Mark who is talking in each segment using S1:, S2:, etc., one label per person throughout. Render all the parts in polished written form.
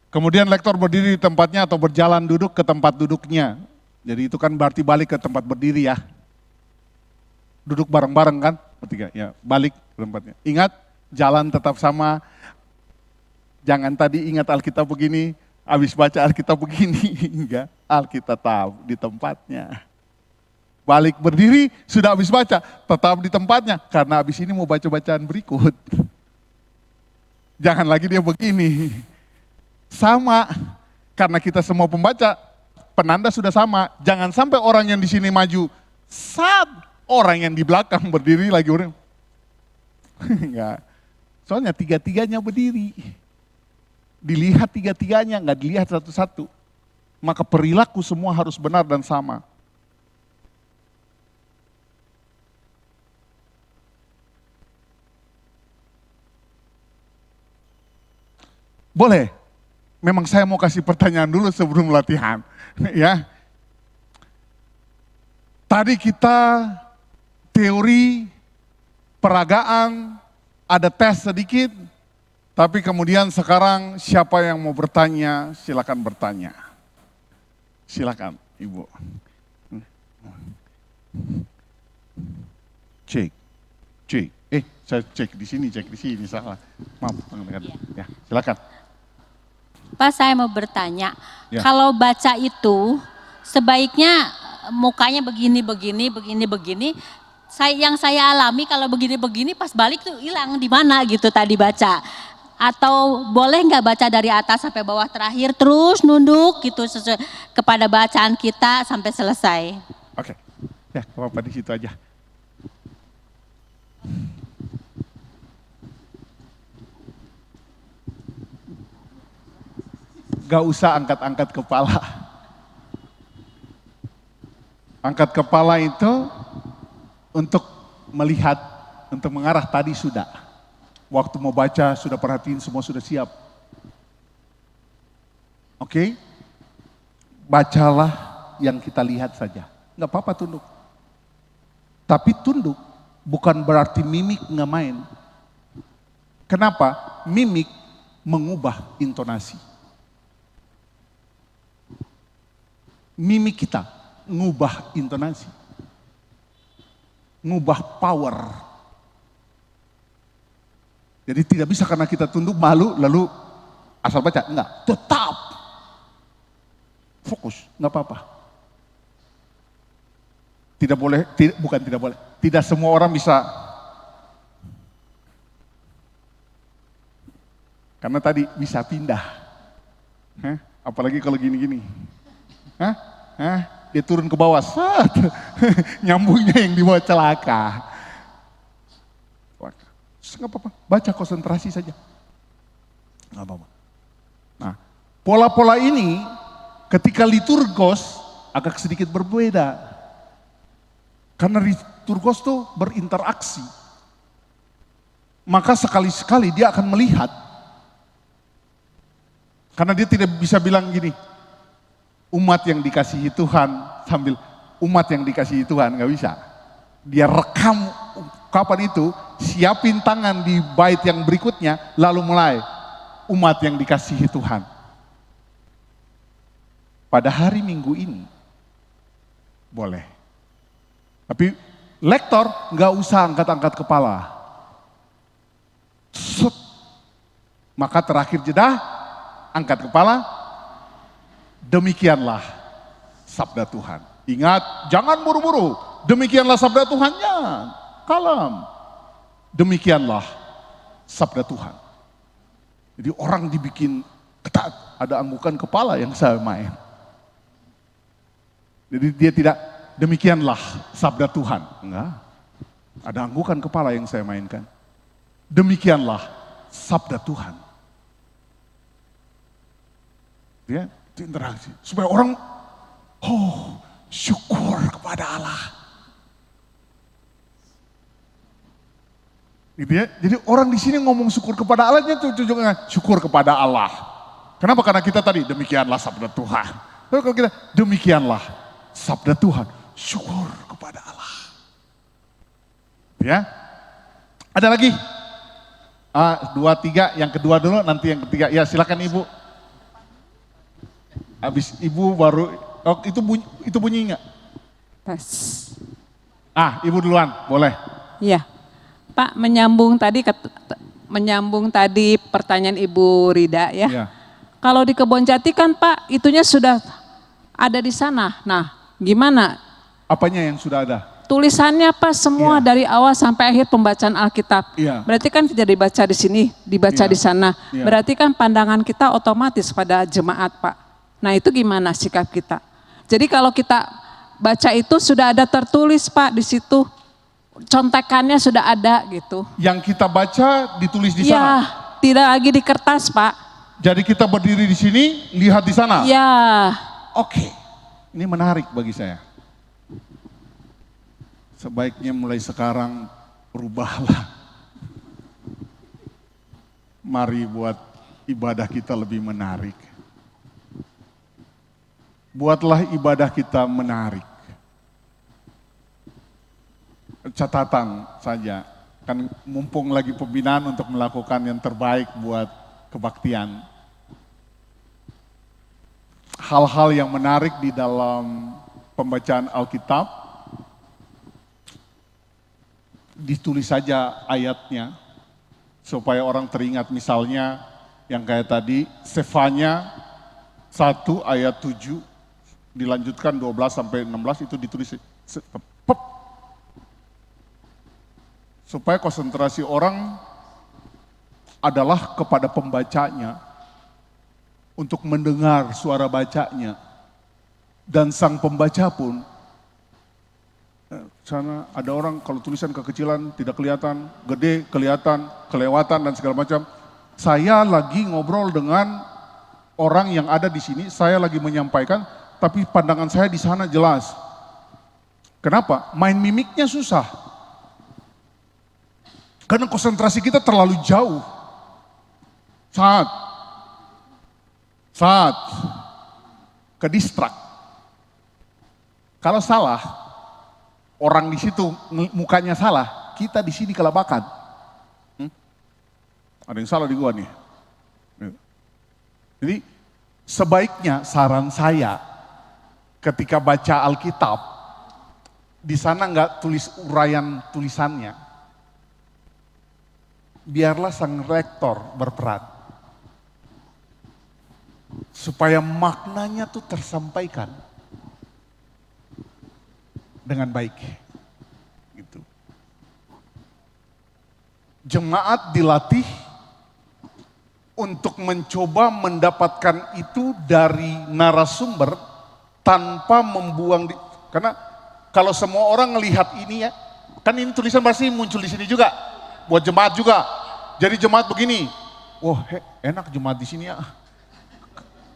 S1: Kemudian lektor berdiri di tempatnya atau berjalan duduk ke tempat duduknya. Jadi itu kan berarti balik ke tempat berdiri ya. Duduk bareng-bareng kan, bertiga ya, balik ke tempatnya. Ingat, jalan tetap sama. Jangan tadi ingat Alkitab begini, habis baca Alkitab begini, enggak. Alkitab di tempatnya. Balik berdiri, sudah habis baca, tetap di tempatnya. Karena habis ini mau baca bacaan berikut. Jangan lagi dia begini. Sama, karena kita semua pembaca, penanda sudah sama. Jangan sampai orang yang di sini maju, saat orang yang di belakang berdiri lagi orang. Enggak. Soalnya tiga-tiganya berdiri. Dilihat tiga-tiganya, enggak dilihat satu-satu. Maka perilaku semua harus benar dan sama. Boleh? Memang saya mau kasih pertanyaan dulu sebelum latihan, ya. Tadi kita teori, peragaan, ada tes sedikit, tapi kemudian sekarang siapa yang mau bertanya, silakan bertanya. Silakan, Ibu. Cek. Saya cek di sini, salah. Maaf, ya, silakan.
S2: Pak, saya mau bertanya,
S1: Ya.
S2: kalau baca itu sebaiknya mukanya begini. Yang saya alami kalau begini pas balik tuh hilang di mana gitu tadi baca. Atau boleh nggak baca dari atas sampai bawah terakhir terus nunduk gitu sesuai kepada bacaan kita sampai selesai.
S1: Oke, ya apa di situ aja. Gak usah angkat-angkat kepala. Angkat kepala itu untuk melihat, untuk mengarah tadi sudah. Waktu mau baca sudah perhatiin semua sudah siap. Oke? Bacalah yang kita lihat saja. Gak apa-apa tunduk. Tapi tunduk bukan berarti mimik nggak main. Kenapa? Mimik mengubah intonasi. Mimik kita ngubah intonasi, ngubah power. Jadi tidak bisa karena kita tunduk malu lalu asal baca, enggak, tetap fokus, enggak apa-apa. Tidak boleh, bukan tidak boleh, tidak semua orang bisa. Karena tadi bisa pindah, apalagi kalau gini-gini. Dia turun ke bawah, nyambungnya yang di bawah celaka. Nggak apa-apa, baca konsentrasi saja. Nggak apa-apa. Nah, pola-pola ini ketika liturgos agak sedikit berbeda. Karena liturgos itu berinteraksi. Maka sekali-sekali dia akan melihat. Karena dia tidak bisa bilang gini, umat yang dikasihi Tuhan sambil umat yang dikasihi Tuhan, nggak bisa. Dia rekam kapan itu, siapin tangan di bait yang berikutnya, lalu mulai umat yang dikasihi Tuhan. Pada hari Minggu ini boleh, tapi lektor nggak usah angkat-angkat kepala. Maka terakhir jeda, angkat kepala. Demikianlah sabda Tuhan. Ingat, jangan buru-buru. Demikianlah sabda Tuhannya. Kalem. Demikianlah sabda Tuhan. Jadi orang dibikin ketat. Ada anggukan kepala yang saya main. Jadi dia tidak, demikianlah sabda Tuhan. Enggak. Ada anggukan kepala yang saya mainkan. Demikianlah sabda Tuhan. Ya, itu interaksi. Supaya orang, syukur kepada Allah. Gitu ya. Jadi orang di sini ngomong syukur kepada Allahnya tuh juga syukur kepada Allah. Kenapa? Karena kita tadi demikianlah sabda Tuhan. Tapi kalau kita demikianlah sabda Tuhan, syukur kepada Allah. Ya. Ada lagi? 2, 3, yang kedua dulu, nanti yang ketiga. Ya silakan Ibu. Habis ibu baru, oh, itu bunyi nggak?
S3: Tes.
S1: Ibu duluan, boleh.
S3: Ya, Pak menyambung tadi pertanyaan Ibu Rida ya.
S1: Iya.
S3: Kalau di Kebon Jati kan Pak, itunya sudah ada di sana. Nah, gimana?
S1: Apanya yang sudah ada?
S3: Tulisannya Pak semua
S1: Iya.
S3: dari awal sampai akhir pembacaan Alkitab.
S1: Iya.
S3: Berarti kan tidak dibaca di sini, dibaca
S1: Iya.
S3: di sana.
S1: Iya.
S3: Berarti kan pandangan kita otomatis pada jemaat Pak. Nah itu gimana sikap kita? Jadi kalau kita baca itu sudah ada tertulis Pak di situ. Contekannya sudah ada gitu.
S1: Yang kita baca ditulis di
S3: Ya,
S1: sana.
S3: tidak lagi di kertas Pak.
S1: Jadi kita berdiri di sini, lihat di sana.
S3: Ya,
S1: Oke, ini menarik bagi saya. Sebaiknya mulai sekarang rubahlah. Mari buat ibadah kita lebih menarik. Buatlah ibadah kita menarik. Catatan saja, kan mumpung lagi pembinaan untuk melakukan yang terbaik buat kebaktian. Hal-hal yang menarik di dalam pembacaan Alkitab, ditulis saja ayatnya, supaya orang teringat. Misalnya yang kayak tadi, Sefanya 1 ayat 7, dilanjutkan 12 sampai 16, itu ditulis pep. Supaya konsentrasi orang adalah kepada pembacanya, untuk mendengar suara bacanya. Dan sang pembaca pun, sana ada orang kalau tulisan kekecilan tidak kelihatan, gede kelihatan, kelewatan dan segala macam. Saya lagi ngobrol dengan orang yang ada di sini, saya lagi menyampaikan, tapi pandangan saya di sana jelas. Kenapa? Main mimiknya susah. Karena konsentrasi kita terlalu jauh. Saat ke distrak. Kalau salah, orang di situ mukanya salah, kita di sini kelabakan. Ada yang salah di gua nih. Jadi sebaiknya saran saya ketika baca Alkitab, di sana nggak tulis uraian tulisannya. Biarlah sang rektor berperan. Supaya maknanya tuh tersampaikan dengan baik. Gitu. Jemaat dilatih untuk mencoba mendapatkan itu dari narasumber tanpa membuang karena kalau semua orang melihat ini ya, kan ini tulisan pasti muncul di sini juga buat jemaat juga. Jadi jemaat begini, wah enak jemaat di sini ya.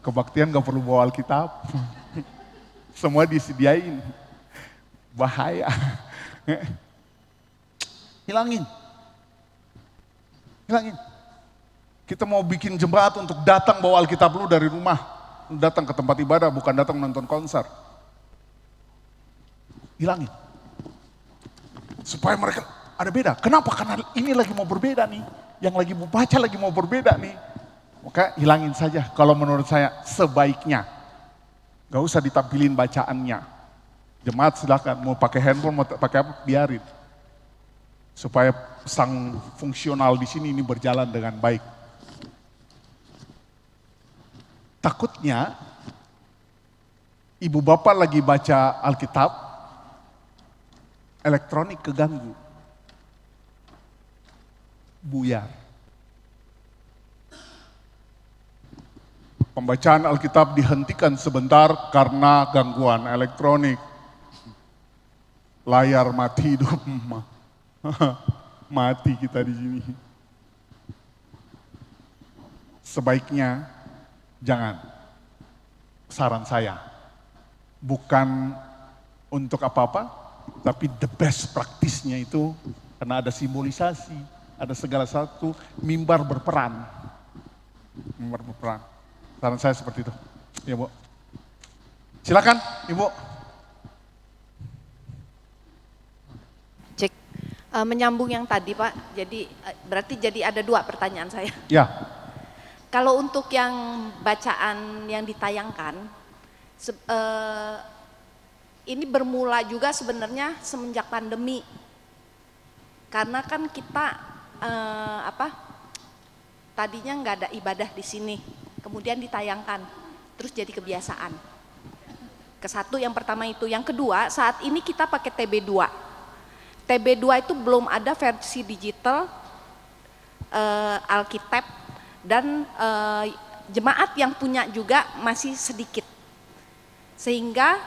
S1: Kebaktian gak perlu bawa Alkitab. Semua disediain. Bahaya. Hilangin. Kita mau bikin jemaat untuk datang bawa Alkitab lu dari rumah. Datang ke tempat ibadah, bukan datang nonton konser. Hilangin. Supaya mereka ada beda. Kenapa? Karena ini lagi mau berbeda nih. Yang lagi mau baca lagi mau berbeda nih. Maka hilangin saja. Kalau menurut saya sebaiknya. Gak usah ditampilin bacaannya. Jemaat silakan mau pakai handphone, mau pakai apa, biarin. Supaya sang fungsional di sini ini berjalan dengan baik. Takutnya ibu bapak lagi baca Alkitab, elektronik keganggu. Buyar. Pembacaan Alkitab dihentikan sebentar karena gangguan elektronik. Layar mati hidup. Mati kita di sini. Sebaiknya jangan. Saran saya. Bukan untuk apa-apa, tapi the best praktisnya itu karena ada simbolisasi, ada segala satu, mimbar berperan. Mimbar berperan. Saran saya seperti itu. Ya Bu. Silakan Ibu.
S4: Cek, menyambung yang tadi Pak, jadi berarti jadi ada dua pertanyaan saya.
S1: Ya.
S4: Kalau untuk yang bacaan yang ditayangkan, ini bermula juga sebenarnya semenjak pandemi. Karena kan kita tadinya nggak ada ibadah di sini, kemudian ditayangkan, terus jadi kebiasaan. Kesatu yang pertama itu, yang kedua saat ini kita pakai TB2. TB2 itu belum ada versi digital Alkitab, dan jemaat yang punya juga masih sedikit. Sehingga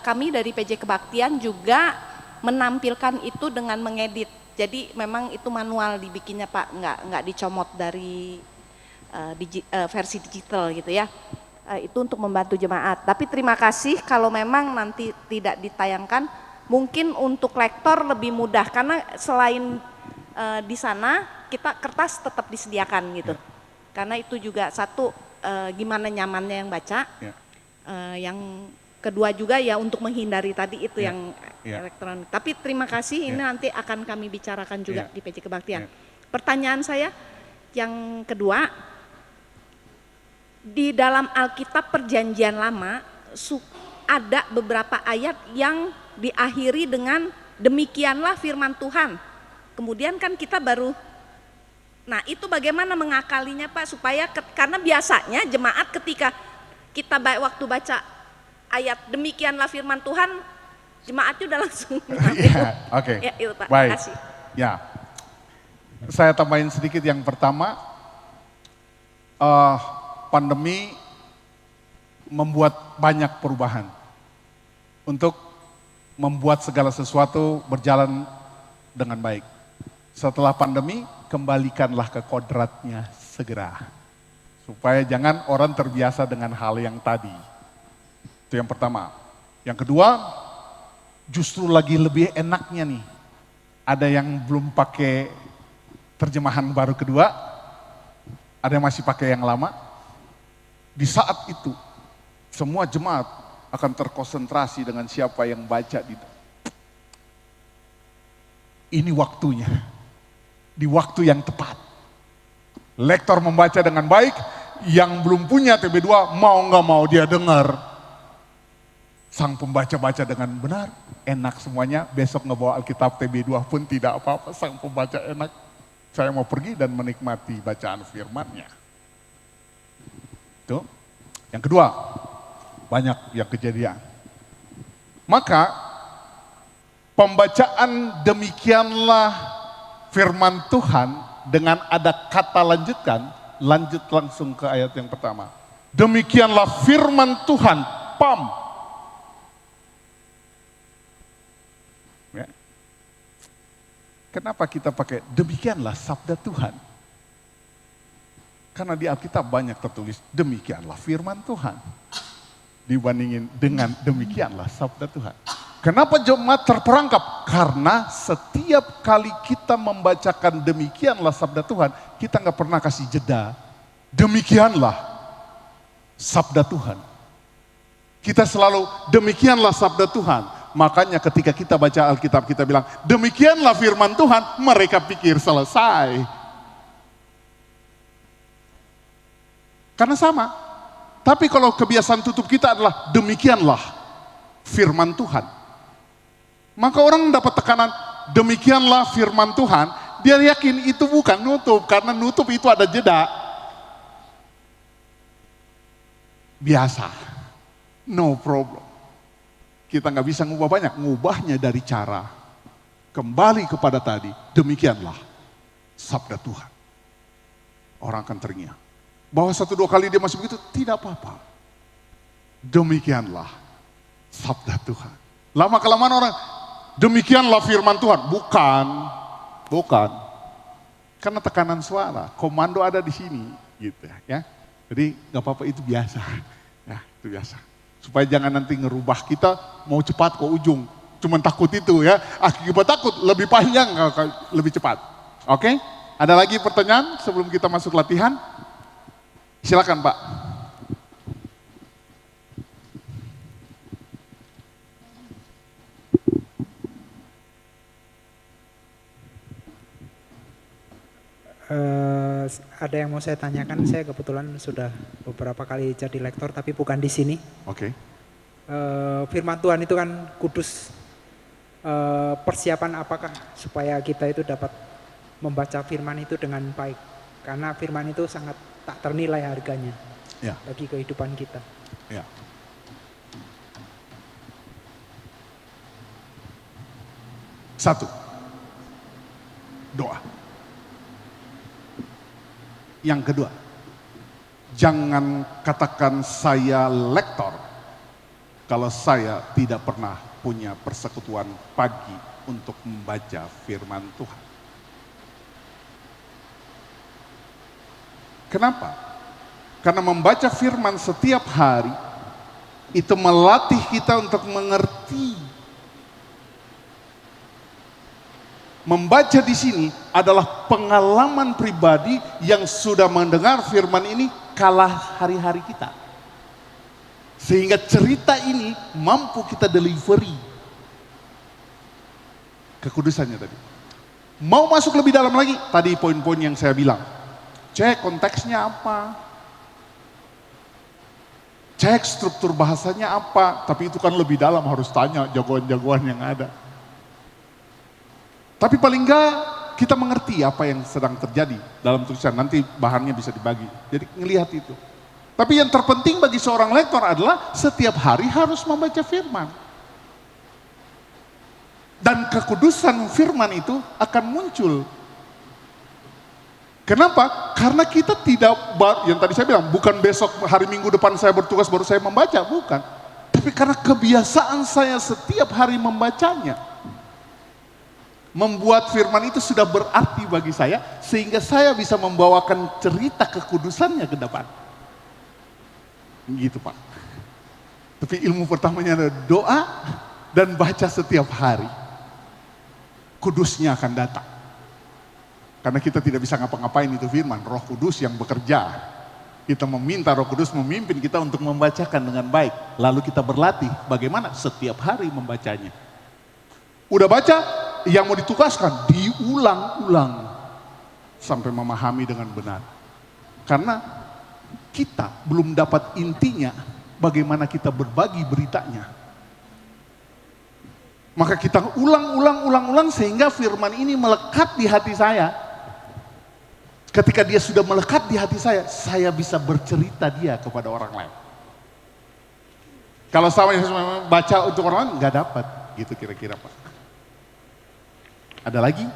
S4: kami dari PJ Kebaktian juga menampilkan itu dengan mengedit. Jadi memang itu manual dibikinnya Pak, nggak dicomot dari versi digital gitu ya. Itu untuk membantu jemaat. Tapi terima kasih kalau memang nanti tidak ditayangkan, mungkin untuk lektor lebih mudah karena selain di sana kita kertas tetap disediakan gitu. Ya. Karena itu juga satu gimana nyamannya yang baca. Ya. Yang kedua juga ya untuk menghindari tadi itu yang elektronik. Tapi terima kasih, ini nanti akan kami bicarakan juga di PJ Kebaktian. Pertanyaan saya yang kedua, di dalam Alkitab Perjanjian Lama ada beberapa ayat yang diakhiri dengan demikianlah firman Tuhan. Kemudian kan kita baru, nah itu bagaimana mengakalinya Pak supaya karena biasanya jemaat ketika kita waktu baca ayat demikianlah firman Tuhan, jemaatnya udah langsung.
S1: Oke.
S4: Ya, itu Pak.
S1: Baik.
S4: Terima kasih.
S1: Ya, saya tambahin sedikit. Yang pertama, pandemi membuat banyak perubahan untuk membuat segala sesuatu berjalan dengan baik. Setelah pandemi, kembalikanlah ke kodratnya segera. Supaya jangan orang terbiasa dengan hal yang tadi. Itu yang pertama. Yang kedua, justru lagi lebih enaknya nih. Ada yang belum pakai terjemahan baru kedua, ada yang masih pakai yang lama. Di saat itu, semua jemaat akan terkonsentrasi dengan siapa yang baca di. Ini waktunya. Di waktu yang tepat. Lektor membaca dengan baik, yang belum punya TB2 mau nggak mau dia dengar. Sang pembaca baca dengan benar, enak semuanya, besok ngebawa Alkitab TB2 pun tidak apa-apa, sang pembaca enak. Saya mau pergi dan menikmati bacaan firman-Nya. Itu. Yang kedua, banyak yang kejadian. Maka pembacaan demikianlah firman Tuhan dengan ada kata lanjutkan, lanjut langsung ke ayat yang pertama. Demikianlah firman Tuhan, pam. Ya. Kenapa kita pakai demikianlah sabda Tuhan? Karena di Alkitab banyak tertulis demikianlah firman Tuhan. Dibandingin dengan demikianlah sabda Tuhan. Kenapa jemaat terperangkap? Karena setiap kali kita membacakan demikianlah sabda Tuhan, kita nggak pernah kasih jeda. Demikianlah sabda Tuhan. Kita selalu demikianlah sabda Tuhan. Makanya ketika kita baca Alkitab kita bilang demikianlah firman Tuhan, mereka pikir selesai. Karena sama. Tapi kalau kebiasaan tutup kita adalah demikianlah firman Tuhan. Maka orang dapat tekanan, demikianlah firman Tuhan, dia yakin itu bukan nutup, karena nutup itu ada jeda. Biasa, no problem. Kita nggak bisa ngubah banyak, ngubahnya dari cara. Kembali kepada tadi, demikianlah sabda Tuhan. Orang akan terngiang. Bahwa 1-2 kali dia masih begitu, tidak apa-apa. Demikianlah sabda Tuhan. Lama-kelamaan orang, demikianlah firman Tuhan. Bukan. Karena tekanan suara, komando ada di sini, gitu ya. Jadi nggak apa-apa, itu biasa. Ya, itu biasa. Supaya jangan nanti ngerubah kita mau cepat ke ujung. Cuman takut itu ya. Akibat takut lebih panjang, lebih cepat. Oke? Ada lagi pertanyaan sebelum kita masuk latihan? Silakan Pak.
S5: ada yang mau saya tanyakan. Saya kebetulan sudah beberapa kali jadi lektor tapi bukan di sini.
S1: Oke.
S5: Firman Tuhan itu kan kudus. Persiapan apakah supaya kita itu dapat membaca firman itu dengan baik? Karena firman itu sangat tak ternilai harganya
S1: Ya.
S5: bagi kehidupan kita.
S1: Ya. Satu, doa. Yang kedua, jangan katakan saya lektor kalau saya tidak pernah punya persekutuan pagi untuk membaca firman Tuhan. Kenapa? Karena membaca firman setiap hari itu melatih kita untuk mengerti. Membaca di sini adalah pengalaman pribadi yang sudah mendengar firman ini kalah hari-hari kita. Sehingga cerita ini mampu kita delivery. Kekudusannya tadi. Mau masuk lebih dalam lagi, tadi poin-poin yang saya bilang. Cek konteksnya apa. Cek struktur bahasanya apa. Tapi itu kan lebih dalam, harus tanya jagoan-jagoan yang ada. Tapi paling enggak kita mengerti apa yang sedang terjadi dalam tulisan. Nanti bahannya bisa dibagi. Jadi ngelihat itu. Tapi yang terpenting bagi seorang lektor adalah setiap hari harus membaca firman. Dan kekudusan firman itu akan muncul. Kenapa? Karena kita tidak, yang tadi saya bilang, bukan besok hari Minggu depan saya bertugas baru saya membaca, bukan. Tapi karena kebiasaan saya setiap hari membacanya. Membuat firman itu sudah berarti bagi saya, sehingga saya bisa membawakan cerita kekudusannya ke depan. Gitu Pak. Tapi ilmu pertamanya adalah doa dan baca setiap hari. Kudusnya akan datang. Karena kita tidak bisa ngapa-ngapain itu firman, Roh Kudus yang bekerja. Kita meminta Roh Kudus memimpin kita untuk membacakan dengan baik. Lalu kita berlatih bagaimana setiap hari membacanya. Udah baca, yang mau ditugaskan diulang-ulang sampai memahami dengan benar. Karena kita belum dapat intinya bagaimana kita berbagi beritanya. Maka kita ulang sehingga firman ini melekat di hati saya. Ketika dia sudah melekat di hati saya bisa bercerita dia kepada orang lain. Kalau sama baca untuk orang lain nggak dapat, gitu kira-kira Pak. Ada lagi?